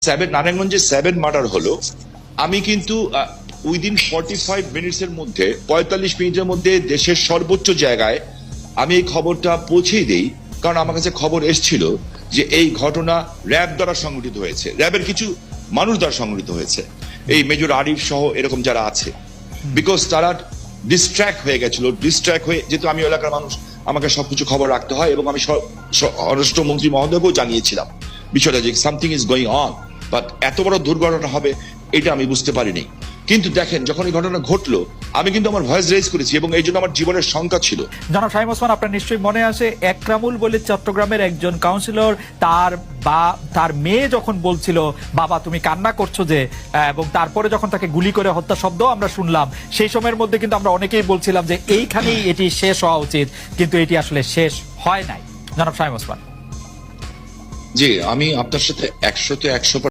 নারায়ণগঞ্জে 7 মার্ডার হলো। আমি কিন্তু উইদিন 45 মিনিটসের মধ্যে 45 মিনিটের মধ্যে দেশের সর্বোচ্চ জায়গায় আমি এই খবরটা পৌঁছেই দেই, কারণ আমার কাছে খবর এসেছিল যে এই ঘটনা র্যাব দ্বারা সংগঠিত হয়েছে, র্যাবের কিছু মানুষ দ্বারা সংগঠিত হয়েছে, এই মেজর আরিফ সহ এরকম যারা আছে, বিকজ তারা ডিস্ট্র্যাক্ট হয়ে গেছিল। ডিস্ট্র্যাক্ট হয়ে, যেহেতু আমি এলাকার মানুষ, আমাকে সবকিছু খবর রাখতে হয়, এবং আমি স্বরাষ্ট্রমন্ত্রী মহোদয়কেও জানিয়েছিলাম বিষয়টা যে something is going on, but এত বড় দুর্ঘটনা হবে এটা আমি বুঝতে পারিনি। কিন্তু দেখেন, যখন এই ঘটনা ঘটলো আমি কিন্তু আমার ভয়েস রেজ করেছি, এবং এই জন্য আমার জীবনের শঙ্কা ছিল। জনাব শামীম ওসমান, আপনার নিশ্চয়ই মনে আছে একরামুল বলে চট্টগ্রামের একজন কাউন্সিলর, তার মেয়ে যখন বলছিল বাবা তুমি কান্না করছো যে, এবং তারপরে যখন তাকে গুলি করে হত্যা শব্দ আমরা শুনলাম, সেই সময়ের মধ্যে কিন্তু আমরা অনেকেই বলছিলাম যে এইখানেই এটি শেষ হওয়া উচিত, কিন্তু এটি আসলে শেষ হয় নাই। জনাব শামীম ওসমান। জি, আমি আপনার সাথে 100%